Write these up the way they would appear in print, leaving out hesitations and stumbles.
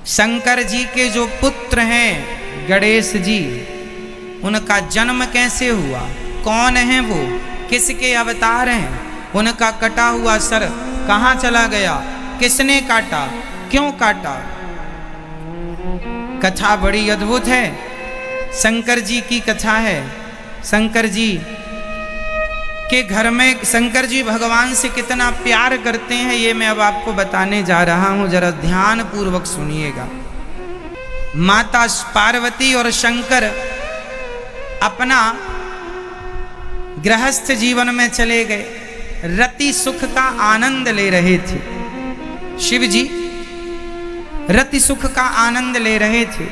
शंकर जी के जो पुत्र हैं गणेश जी, उनका जन्म कैसे हुआ, कौन है वो, किसके अवतार हैं, उनका कटा हुआ सर कहाँ चला गया, किसने काटा, क्यों काटा। कथा बड़ी अद्भुत है, शंकर जी की कथा है। शंकर जी के घर में शंकर जी भगवान से कितना प्यार करते हैं, ये मैं अब आपको बताने जा रहा हूं, जरा ध्यान पूर्वक सुनिएगा। माता पार्वती और शंकर अपना गृहस्थ जीवन में चले गए, रति सुख का आनंद ले रहे थे। शिव जी रति सुख का आनंद ले रहे थे,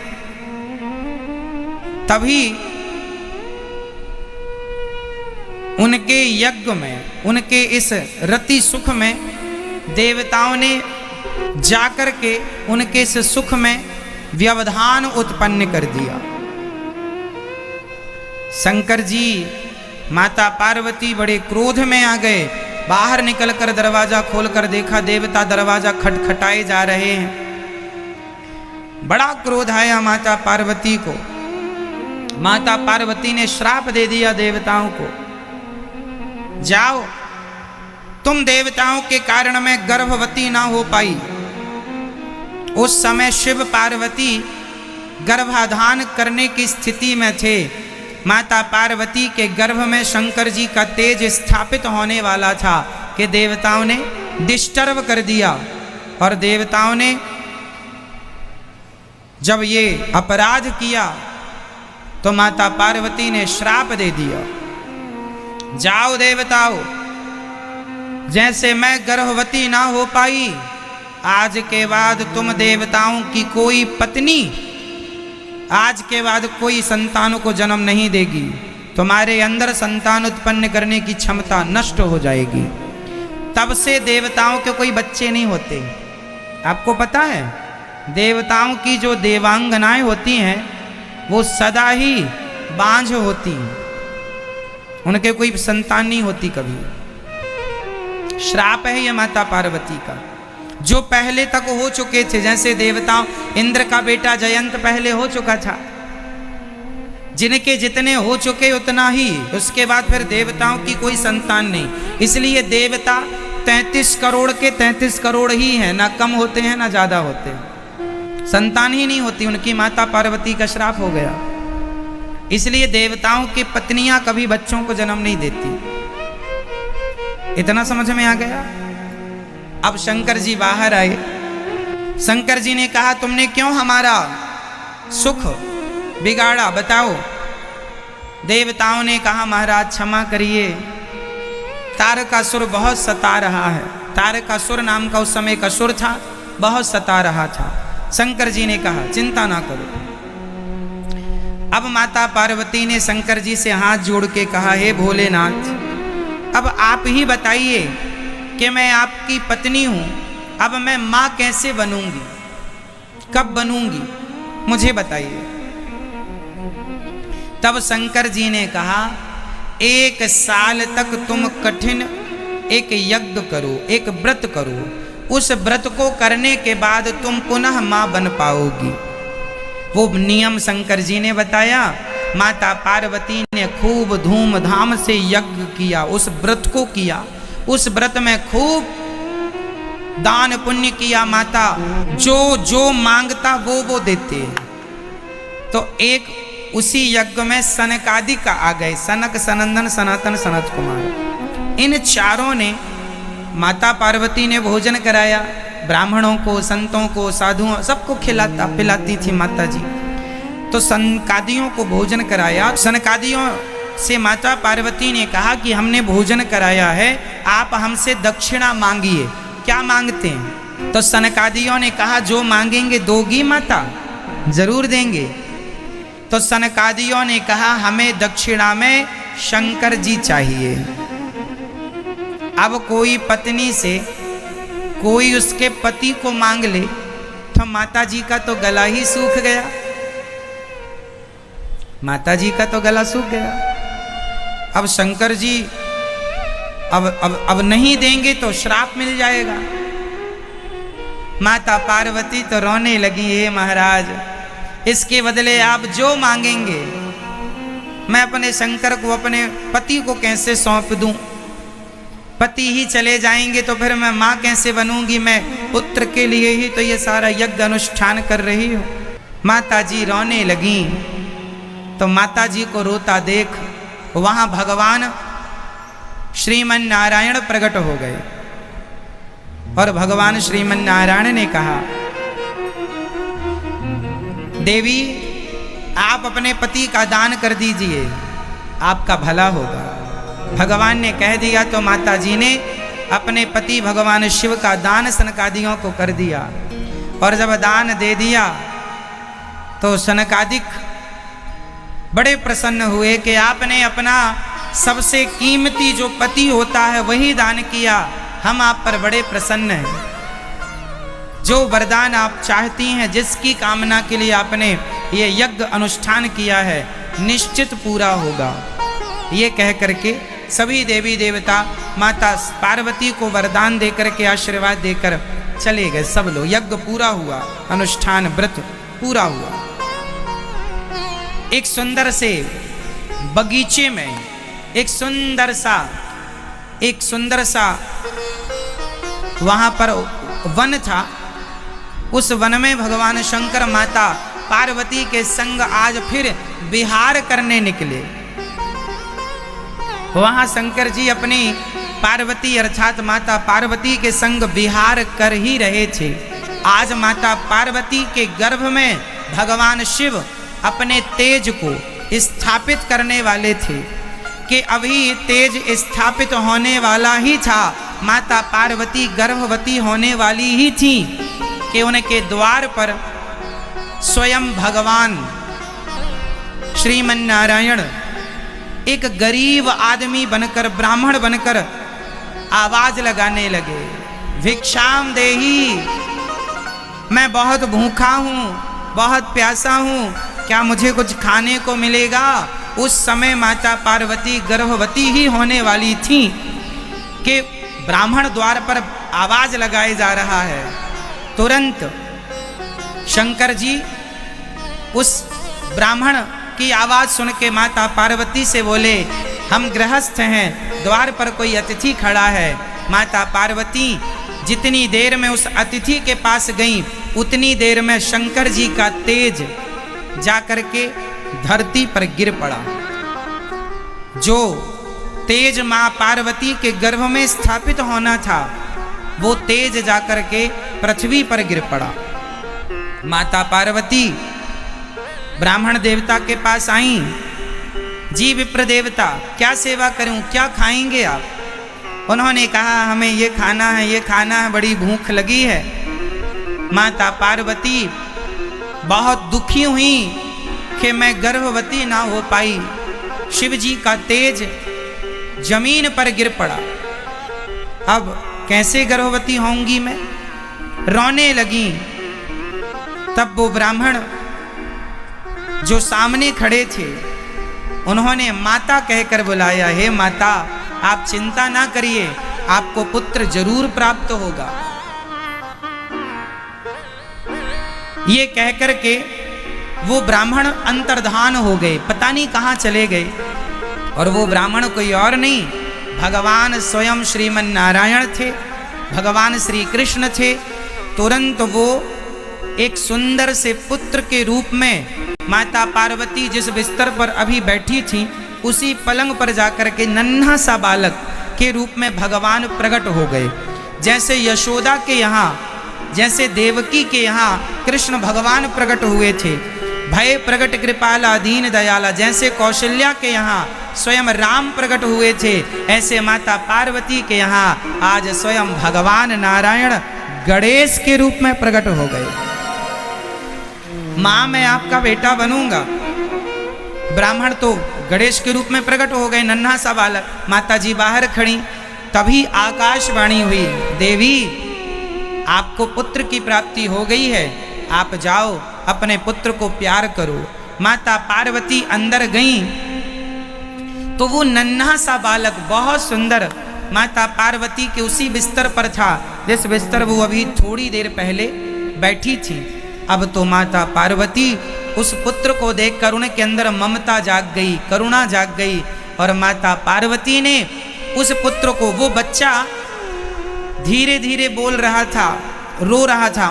तभी उनके यज्ञ में, उनके इस रति सुख में देवताओं ने जाकर के उनके इस सुख में व्यवधान उत्पन्न कर दिया। शंकर जी माता पार्वती बड़े क्रोध में आ गए, बाहर निकलकर दरवाजा खोलकर देखा देवता दरवाजा खटखटाए जा रहे हैं। बड़ा क्रोध आया माता पार्वती को। माता पार्वती ने श्राप दे दिया देवताओं को, जाओ तुम देवताओं के कारण मैं गर्भवती ना हो पाई। उस समय शिव पार्वती गर्भाधान करने की स्थिति में थे। माता पार्वती के गर्भ में शंकर जी का तेज स्थापित होने वाला था कि देवताओं ने डिस्टर्ब कर दिया, और देवताओं ने जब ये अपराध किया तो माता पार्वती ने श्राप दे दिया, जाओ देवताओं, जैसे मैं गर्भवती ना हो पाई, आज के बाद तुम देवताओं की कोई पत्नी आज के बाद कोई संतानों को जन्म नहीं देगी, तुम्हारे अंदर संतान उत्पन्न करने की क्षमता नष्ट हो जाएगी। तब से देवताओं के कोई बच्चे नहीं होते। आपको पता है देवताओं की जो देवांगनाएं होती हैं वो सदा ही बांझ होती हैं, उनके कोई संतान नहीं होती कभी। श्राप है ये माता पार्वती का। जो पहले तक हो चुके थे, जैसे देवताओं इंद्र का बेटा जयंत पहले हो चुका था, जिनके जितने हो चुके उतना ही, उसके बाद फिर देवताओं की कोई संतान नहीं। इसलिए देवता 33 करोड़ के 33 करोड़ ही हैं, ना कम होते हैं ना ज्यादा होते हैं, संतान ही नहीं होती। उनकी माता पार्वती का श्राप हो गया, इसलिए देवताओं की पत्नियां कभी बच्चों को जन्म नहीं देती। इतना समझ में आ गया। अब शंकर जी बाहर आए। शंकर जी ने कहा तुमने क्यों हमारा सुख बिगाड़ा, बताओ। देवताओं ने कहा महाराज क्षमा करिए, तारकासुर बहुत सता रहा है। तारकासुर नाम का उस समय एक असुर था, बहुत सता रहा था। शंकर जी ने कहा चिंता ना करो। अब माता पार्वती ने शंकर जी से हाथ जोड़ के कहा हे भोलेनाथ, अब आप ही बताइए कि मैं आपकी पत्नी हूं, अब मैं मां कैसे बनूंगी, कब बनूंगी, मुझे बताइए। तब शंकर जी ने कहा 1 साल तक तुम कठिन एक यज्ञ करो, एक व्रत करो, उस व्रत को करने के बाद तुम पुनः मां बन पाओगी। वो नियम शंकर जी ने बताया। माता पार्वती ने खूब धूमधाम से यज्ञ किया, उस व्रत को किया, उस व्रत में खूब दान पुण्य किया। माता जो जो मांगता वो देते। तो एक उसी यज्ञ में सनकादिक आ गए, सनक, सनंदन, सनातन, सनत कुमार। इन चारों ने माता पार्वती ने भोजन कराया, ब्राह्मणों को, संतों को, साधुओं, सबको खिलाता पिलाती थी माता जी। तो सनकादियों को भोजन कराया। सनकादियों से माता पार्वती ने कहा कि हमने भोजन कराया है, आप हमसे दक्षिणा मांगिए। क्या मांगते हैं? तो सनकादियों ने कहा जो मांगेंगे दोगी माता, जरूर देंगे। तो सनकादियों ने कहा हमें दक्षिणा में शंकर जी चाहिए। अब कोई पत्नी से कोई उसके पति को मांग ले तो माता जी का तो गला ही सूख गया, माता जी का तो गला सूख गया। अब शंकर जी अब नहीं देंगे तो श्राप मिल जाएगा। माता पार्वती तो रोने लगी, हे महाराज, इसके बदले आप जो मांगेंगे मैं अपने शंकर को, अपने पति को कैसे सौंप दूं? पति ही चले जाएंगे तो फिर मैं माँ कैसे बनूंगी? मैं पुत्र के लिए ही तो ये सारा यज्ञ अनुष्ठान कर रही हूँ। माता जी रोने लगी। तो माता जी को रोता देख वहाँ भगवान श्रीमन नारायण प्रकट हो गए और भगवान श्रीमन नारायण ने कहा, देवी आप अपने पति का दान कर दीजिए, आपका भला होगा। भगवान ने कह दिया तो माता जी ने अपने पति भगवान शिव का दान सनकादियों को कर दिया। और जब दान दे दिया तो सनकादिक बड़े प्रसन्न हुए कि आपने अपना सबसे कीमती जो पति होता है वही दान किया, हम आप पर बड़े प्रसन्न हैं। जो वरदान आप चाहती हैं, जिसकी कामना के लिए आपने ये यज्ञ अनुष्ठान किया है, निश्चित पूरा होगा। ये कह करके सभी देवी देवता माता पार्वती को वरदान देकर के आशीर्वाद देकर चले गए। सब लोग, यज्ञ पूरा हुआ, अनुष्ठान व्रत पूरा हुआ। एक सुंदर से बगीचे में एक सुंदर सा वहां पर वन था। उस वन में भगवान शंकर माता पार्वती के संग आज फिर विहार करने निकले। वहां शंकर जी अपनी पार्वती अर्थात माता पार्वती के संग विहार कर ही रहे थे। आज माता पार्वती के गर्भ में भगवान शिव अपने तेज को स्थापित करने वाले थे कि अभी तेज स्थापित होने वाला ही था। माता पार्वती गर्भवती होने वाली ही थी कि उनके द्वार पर स्वयं भगवान श्रीमन नारायण एक गरीब आदमी बनकर, ब्राह्मण बनकर आवाज लगाने लगे, भिक्षाम देही, मैं बहुत भूखा हूँ, बहुत प्यासा हूँ, क्या मुझे कुछ खाने को मिलेगा? उस समय माता पार्वती गर्भवती ही होने वाली थी कि ब्राह्मण द्वार पर आवाज लगाए जा रहा है। तुरंत शंकर जी उस ब्राह्मण की आवाज सुन के माता पार्वती से बोले, हम गृहस्थ हैं, द्वार पर कोई अतिथि खड़ा है। माता पार्वती जितनी देर में उस अतिथि के पास गई, उतनी देर में शंकर जी का तेज जाकर के धरती पर गिर पड़ा। जो तेज मां पार्वती के गर्भ में स्थापित होना था, वो तेज जाकर के पृथ्वी पर गिर पड़ा। माता पार्वती ब्राह्मण देवता के पास आई, जी विप्र देवता, क्या सेवा करूं, क्या खाएंगे आप? उन्होंने कहा, हमें ये खाना है, ये खाना है, बड़ी भूख लगी है। माता पार्वती बहुत दुखी हुई कि मैं गर्भवती ना हो पाई। शिव जी का तेज जमीन पर गिर पड़ा, अब कैसे गर्भवती होंगी मैं? रोने लगी। तब वो ब्राह्मण जो सामने खड़े थे, उन्होंने माता कहकर बुलाया, हे माता, आप चिंता ना करिए, आपको पुत्र जरूर प्राप्त होगा। ये कहकर के वो ब्राह्मण अंतर्धान हो गए, पता नहीं कहाँ चले गए। और वो ब्राह्मण कोई और नहीं, भगवान स्वयं श्रीमन नारायण थे, भगवान श्री कृष्ण थे। तुरंत वो एक सुंदर से पुत्र के रूप में माता पार्वती जिस बिस्तर पर अभी बैठी थी, उसी पलंग पर जाकर के नन्हा सा बालक के रूप में भगवान प्रकट हो गए। जैसे यशोदा के यहाँ, जैसे देवकी के यहाँ कृष्ण भगवान प्रकट हुए थे, भय प्रकट कृपाला दीन दयाला, जैसे कौशल्या के यहाँ स्वयं राम प्रकट हुए थे, ऐसे माता पार्वती के यहाँ आज स्वयं भगवान नारायण गणेश के रूप में प्रकट हो गए। माँ, मैं आपका बेटा बनूंगा। ब्राह्मण तो गणेश के रूप में प्रकट हो गए, नन्हा सा बालक। माता जी बाहर खड़ी, तभी आकाशवाणी हुई, देवी आपको पुत्र की प्राप्ति हो गई है, आप जाओ अपने पुत्र को प्यार करो। माता पार्वती अंदर गईं तो वो नन्हा सा बालक बहुत सुंदर माता पार्वती के उसी बिस्तर पर था जिस बिस्तर वो अभी थोड़ी देर पहले बैठी थी। अब तो माता पार्वती उस पुत्र को देखकर उनके अंदर ममता जाग गई, करुणा जाग गई, और माता पार्वती ने उस पुत्र को, वो बच्चा धीरे धीरे बोल रहा था, रो रहा था,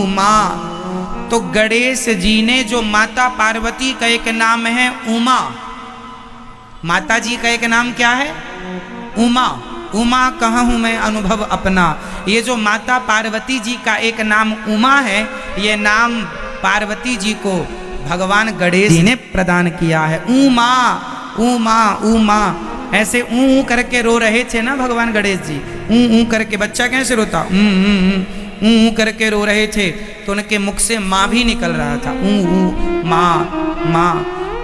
माँ। तो गणेश जी ने, जो माता पार्वती का एक नाम है उमा, माता जी का एक नाम क्या है? उमा। उमा कहूँ मैं अनुभव अपना, ये जो माता पार्वती जी का एक नाम उमा है, ये नाम पार्वती जी को भगवान गणेश जी ने प्रदान किया है। उमा उमा उमा, ऐसे ऊ करके रो रहे थे ना भगवान गणेश जी, ऊ करके। बच्चा कैसे रोता? ऊ करके रो रहे थे, तो उनके मुख से माँ भी निकल रहा था, माँ।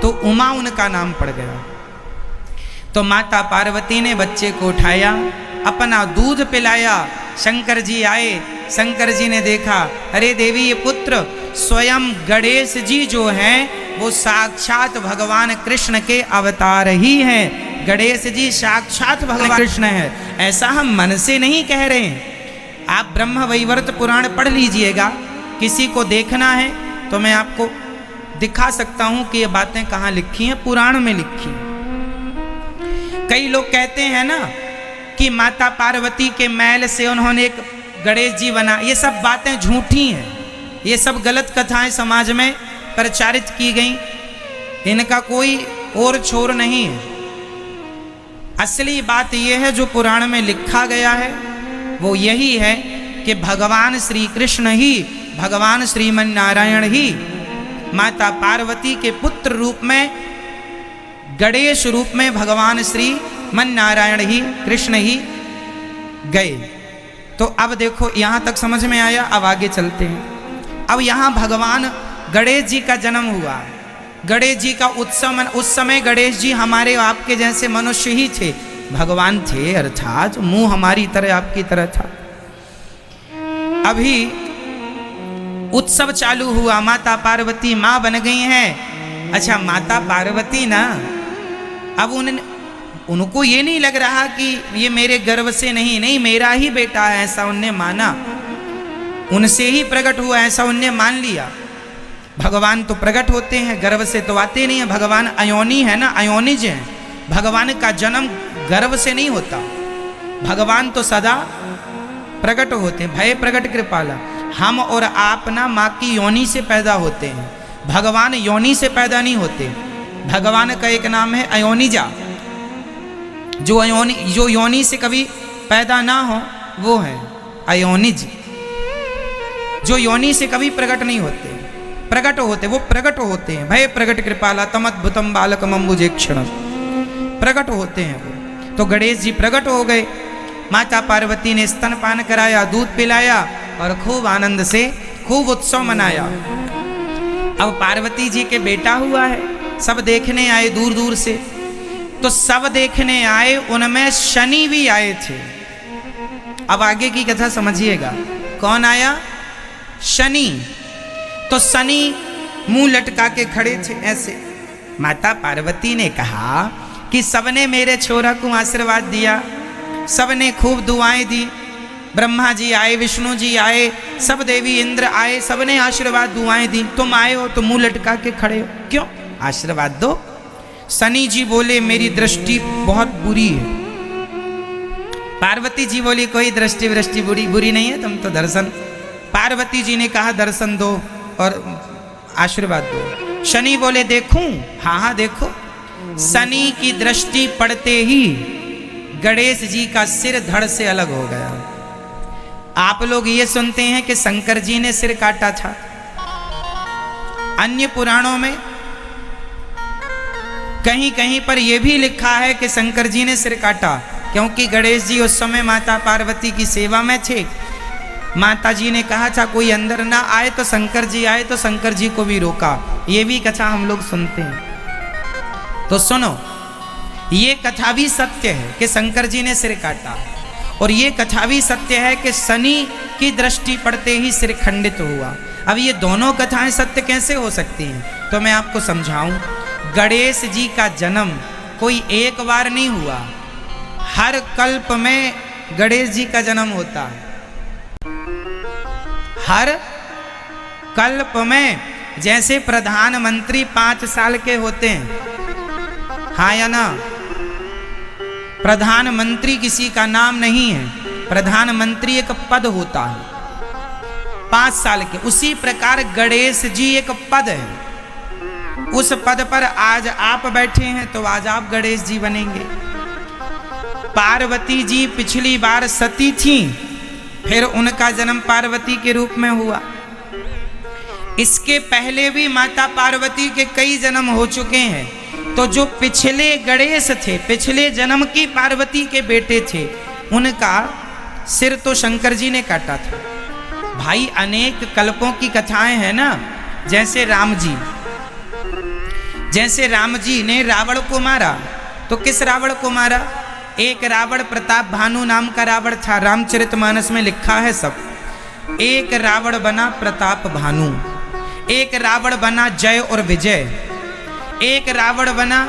तो उमा उनका नाम पड़ गया। तो माता पार्वती ने बच्चे को उठाया, अपना दूध पिलाया। शंकर जी आए, शंकर जी ने देखा, अरे देवी, ये पुत्र स्वयं गणेश जी जो हैं वो साक्षात भगवान कृष्ण के अवतार ही हैं। गणेश जी साक्षात भगवान कृष्ण है, ऐसा हम मन से नहीं कह रहे हैं। आप ब्रह्म वैवर्त पुराण पढ़ लीजिएगा, किसी को देखना है तो मैं आपको दिखा सकता हूं कि ये बातें कहाँ लिखी हैं, पुराण में लिखी हैं। कई लोग कहते हैं ना कि माता पार्वती के मैल से उन्होंने एक गणेश जी बना, ये सब बातें झूठी हैं, ये सब गलत कथाएं समाज में प्रचारित की गई, इनका कोई और छोर नहीं है। असली बात यह है जो पुराण में लिखा गया है वो यही है कि भगवान श्री कृष्ण ही, भगवान श्रीमन नारायण ही माता पार्वती के पुत्र रूप में, गणेश रूप में भगवान श्री मन नारायण ही, कृष्ण ही गए। तो अब देखो यहां तक समझ में आया, अब आगे चलते हैं। अब यहां भगवान गणेश जी का जन्म हुआ, गणेश जी का उत्सव। उस समय गणेश जी हमारे आपके जैसे मनुष्य ही थे, भगवान थे, अर्थात मुंह हमारी तरह आपकी तरह था। अभी उत्सव चालू हुआ, माता पार्वती माँ बन गई हैं। अच्छा, माता पार्वती ना, अब उनको ये नहीं लग रहा कि ये मेरे गर्भ से नहीं, मेरा ही बेटा है, ऐसा उनने माना, उनसे ही प्रकट हुआ, ऐसा उनने मान लिया। भगवान तो प्रकट होते हैं, गर्भ से तो आते नहीं है। भगवान अयोनी है ना, अयोनिज है। भगवान का जन्म गर्भ से नहीं होता, भगवान तो सदा प्रकट होते हैं। भय प्रकट कृपाला, हम और आप ना माँ की योनि से पैदा होते हैं, भगवान योनि से पैदा नहीं होते। भगवान का एक नाम है अयोनिजा, जो योनि से कभी पैदा ना हो वो है अयोनिज, जो योनि से कभी प्रकट नहीं होते, प्रकट होते, वो प्रकट होते हैं। भय प्रकट कृपाला तमद्भुतम बालकम अम्बुजेक्षणम, प्रकट होते हैं वो। तो गणेश जी प्रकट हो गए, माता पार्वती ने स्तनपान कराया, दूध पिलाया और खूब आनंद से खूब उत्सव मनाया। अब पार्वती जी के बेटा हुआ है, सब देखने आए दूर दूर से। तो सब देखने आए, उनमें शनि भी आए थे। अब आगे की कथा समझिएगा, कौन आया? शनि। तो शनि मुंह लटका के खड़े थे ऐसे। माता पार्वती ने कहा कि सबने मेरे छोरा को आशीर्वाद दिया, सबने खूब दुआएं दी, ब्रह्मा जी आए, विष्णु जी आए, सब देवी इंद्र आए, सबने आशीर्वाद दुआएं दी, तुम आए हो तो मुंह लटका के खड़े हो, क्यों? आशीर्वाद दो। शनि जी बोले मेरी दृष्टि बहुत बुरी है। पार्वती जी बोली कोई दृष्टि वृष्टि बुरी नहीं है, तुम तो दर्शन। पार्वती जी ने कहा दर्शन दो और आशीर्वाद दो। शनि बोले देखूं? हाँ हाँ देखो। शनि की दृष्टि पड़ते ही गणेश जी का सिर धड़ से अलग हो गया। आप लोग ये सुनते हैं कि शंकर जी ने सिर काटा था, अन्य पुराणों में कहीं कहीं पर यह भी लिखा है कि शंकर जी ने सिर काटा, क्योंकि गणेश जी उस समय माता पार्वती की सेवा में थे। माता जी ने कहा था कोई अंदर ना आए, तो शंकर जी आए तो शंकर जी को भी रोका। ये भी कथा हम लोग सुनते हैं। तो सुनो, ये कथा भी सत्य है कि शंकर जी ने सिर काटा, और ये कथा भी सत्य है कि शनि की दृष्टि पड़ते ही सिर खंडित हुआ। अब ये दोनों कथाएं सत्य कैसे हो सकती हैं? तो मैं आपको समझाऊं। गणेश जी का जन्म कोई एक बार नहीं हुआ, हर कल्प में गणेश जी का जन्म होता है। हर कल्प में, जैसे प्रधानमंत्री 5 साल के होते हैं, हाँ या ना? प्रधानमंत्री किसी का नाम नहीं है, प्रधानमंत्री एक पद होता है 5 साल के। उसी प्रकार गणेश जी एक पद है, उस पद पर आज आप बैठे हैं तो आज आप गणेश जी बनेंगे। पार्वती जी पिछली बार सती थी, फिर उनका जन्म पार्वती के रूप में हुआ। इसके पहले भी माता पार्वती के कई जन्म हो चुके हैं। तो जो पिछले गणेश थे, पिछले जन्म की पार्वती के बेटे थे, उनका सिर तो शंकर जी ने काटा था। भाई अनेक कल्पों की कथाएं हैं ना, जैसे राम जी ने रावण को मारा। तो किस रावण को मारा? एक रावण प्रताप भानु नाम का रावण था, रामचरितमानस में लिखा है सब। एक रावण बना प्रताप भानु, एक रावण बना जय और विजय, एक रावण बना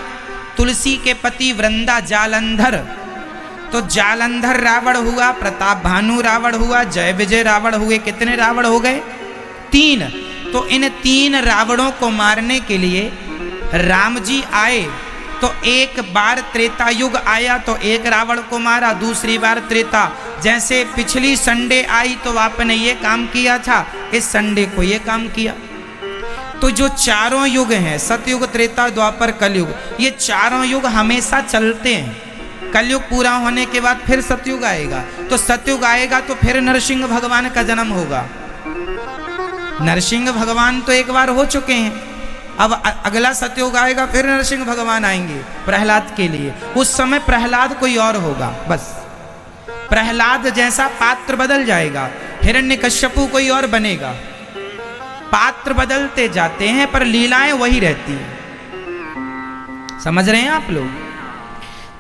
तुलसी के पति वृंदा जालंधर। तो जालंधर रावण हुआ, प्रताप भानु रावण हुआ, जय विजय रावण हुए। कितने रावण हो गए? 3। तो इन 3 रावणों को मारने के लिए राम जी आए। तो एक बार त्रेता युग आया तो एक रावण को मारा, दूसरी बार त्रेता, जैसे पिछली संडे आई तो आपने ये काम किया था, इस संडे को ये काम किया। तो जो चारों युग हैं, सतयुग, त्रेता, द्वापर, कलयुग, ये चारों युग हमेशा चलते हैं। कलयुग पूरा होने के बाद फिर सतयुग आएगा, तो सतयुग आएगा तो फिर नरसिंह भगवान का जन्म होगा। नरसिंह भगवान तो एक बार हो चुके हैं, अब अगला सतयुग आएगा, फिर नरसिंह भगवान आएंगे प्रहलाद के लिए। उस समय प्रहलाद कोई और होगा, बस प्रहलाद जैसा पात्र बदल जाएगा, हिरण्यकश्यपु कोई और बनेगा। पात्र बदलते जाते हैं पर लीलाएं वही रहती हैं। समझ रहे हैं आप लोग?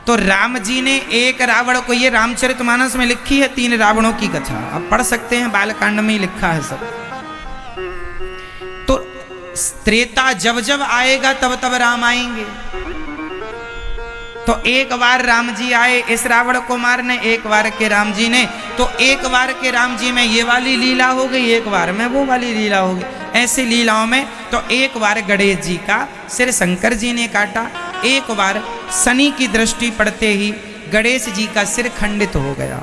तो राम जी ने एक रावण को, ये रामचरितमानस में लिखी है 3 रावणों की कथा, आप पढ़ सकते हैं, बालकांड में ही लिखा है सब। तो त्रेता जब जब आएगा तब तब राम आएंगे। तो एक बार राम जी आए इस रावण को मारने, एक बार के राम जी ने, तो एक बार के राम जी में ये वाली लीला हो गई, एक बार में वो वाली लीला हो गई। ऐसी लीलाओं में तो एक बार गणेश जी का सिर शंकर जी ने काटा, एक बार शनि की दृष्टि पड़ते ही गणेश जी का सिर खंडित हो गया।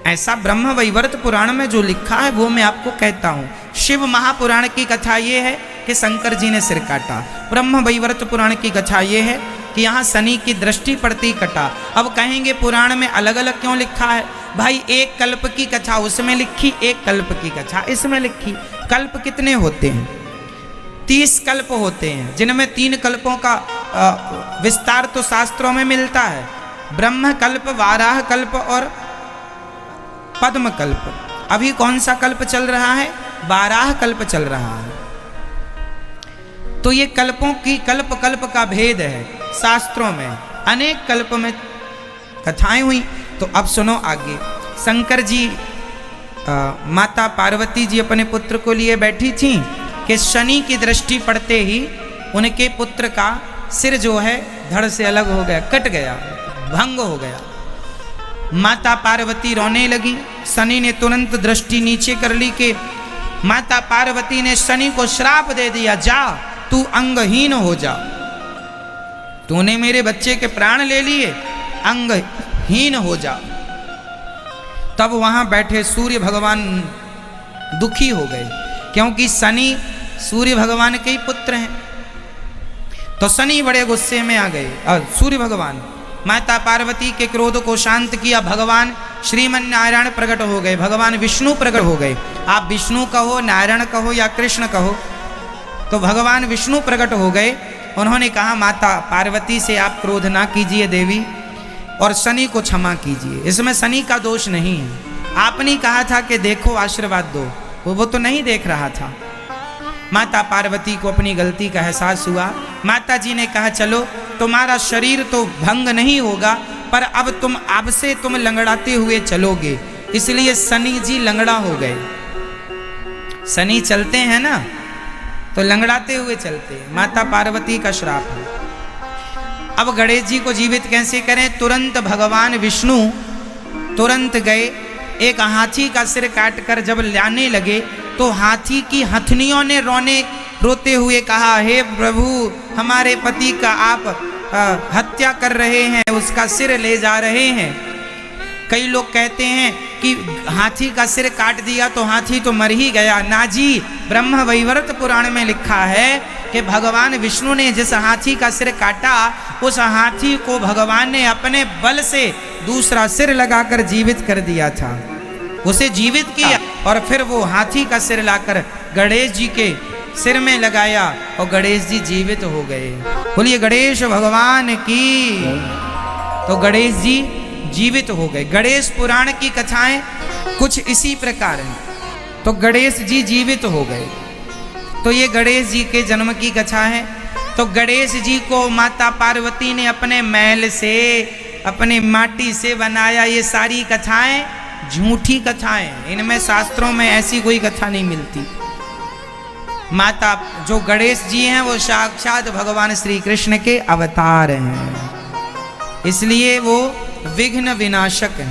ऐसा ब्रह्म वैवर्त पुराण में जो लिखा है वो मैं आपको कहता हूँ। शिव महापुराण की कथा ये है कि शंकर जी ने सिर काटा, ब्रह्म वैवर्त पुराण की कथा ये है कि यहाँ शनि की दृष्टि पड़ती कटा। अब कहेंगे पुराण में अलग अलग क्यों लिखा है? भाई एक कल्प की कथा उसमें लिखी, एक कल्प की कथा इसमें लिखी। कल्प कितने होते हैं? 30 कल्प होते हैं, जिनमें 3 कल्पों का विस्तार तो शास्त्रों में मिलता है, ब्रह्म कल्प, वाराह कल्प और पद्म कल्प। अभी कौन सा कल्प चल रहा है? वाराह कल्प चल रहा है। तो ये कल्पों की कल्प कल्प का भेद है शास्त्रों में, अनेक कल्प में कथाएं हुई। तो अब सुनो आगे। शंकर जी, माता पार्वती जी अपने पुत्र को लिए बैठी थी कि शनि की दृष्टि पड़ते ही उनके पुत्र का सिर जो है धड़ से अलग हो गया, कट गया, भंग हो गया। माता पार्वती रोने लगी। शनि ने तुरंत दृष्टि नीचे कर ली कि माता पार्वती ने शनि को श्राप दे दिया, जा तू अंगहीन हो जा, तूने मेरे बच्चे के प्राण ले लिए, अंगहीन हो जा। तब वहां बैठे सूर्य भगवान दुखी हो गए, क्योंकि शनि सूर्य भगवान के ही पुत्र हैं। तो शनि बड़े गुस्से में आ गए और सूर्य भगवान माता पार्वती के क्रोध को शांत किया। भगवान श्रीमन नारायण प्रकट हो गए, भगवान विष्णु प्रकट हो गए। आप विष्णु कहो, नारायण कहो या कृष्ण कहो, तो भगवान विष्णु प्रकट हो गए। उन्होंने कहा माता पार्वती से आप क्रोध ना कीजिए देवी, और शनि को क्षमा कीजिए, इसमें शनि का दोष नहीं है। आपने कहा था कि देखो आशीर्वाद दो, वो तो नहीं देख रहा था। माता पार्वती को अपनी गलती का एहसास हुआ। माता जी ने कहा चलो तुम्हारा शरीर तो भंग नहीं होगा, पर अब से तुम लंगड़ाते हुए चलोगे। इसलिए शनि जी लंगड़ा हो गए। शनि चलते हैं ना तो लंगड़ाते हुए चलते हैं, माता पार्वती का श्राप है। अब गणेश जी को जीवित कैसे करें? तुरंत भगवान विष्णु तुरंत गए, एक हाथी का सिर काट कर जब लाने लगे तो हाथी की हथनियों ने रोते हुए कहा, हे प्रभु, हमारे पति का आप हत्या कर रहे हैं, उसका सिर ले जा रहे हैं। कई लोग कहते हैं कि हाथी का सिर काट दिया तो हाथी तो मर ही गया। ना जी, ब्रह्म वैवर्त पुराण में लिखा है कि भगवान विष्णु ने जिस हाथी का सिर काटा, उस हाथी को भगवान ने अपने बल से दूसरा सिर लगाकर जीवित कर दिया था, उसे जीवित किया और फिर वो हाथी का सिर लाकर गणेश जी के सिर में लगाया और गणेश जी जीवित हो गए। बोलिए गणेश भगवान की। तो गणेश जी जीवित हो गए। गणेश पुराण की कथाएं कुछ इसी प्रकार हैं। तो गणेश जी जीवित हो गए। तो ये गणेश जी के जन्म की कथा है। तो गणेश जी को माता पार्वती ने अपने मैल से, अपने माटी से बनाया। ये सारी कथाएं झूठी कथाएं, इनमें शास्त्रों में ऐसी कोई कथा नहीं मिलती। माता जो गणेश जी हैं वो साक्षात भगवान श्री कृष्ण के अवतार हैं, इसलिए वो विघ्न विनाशक हैं।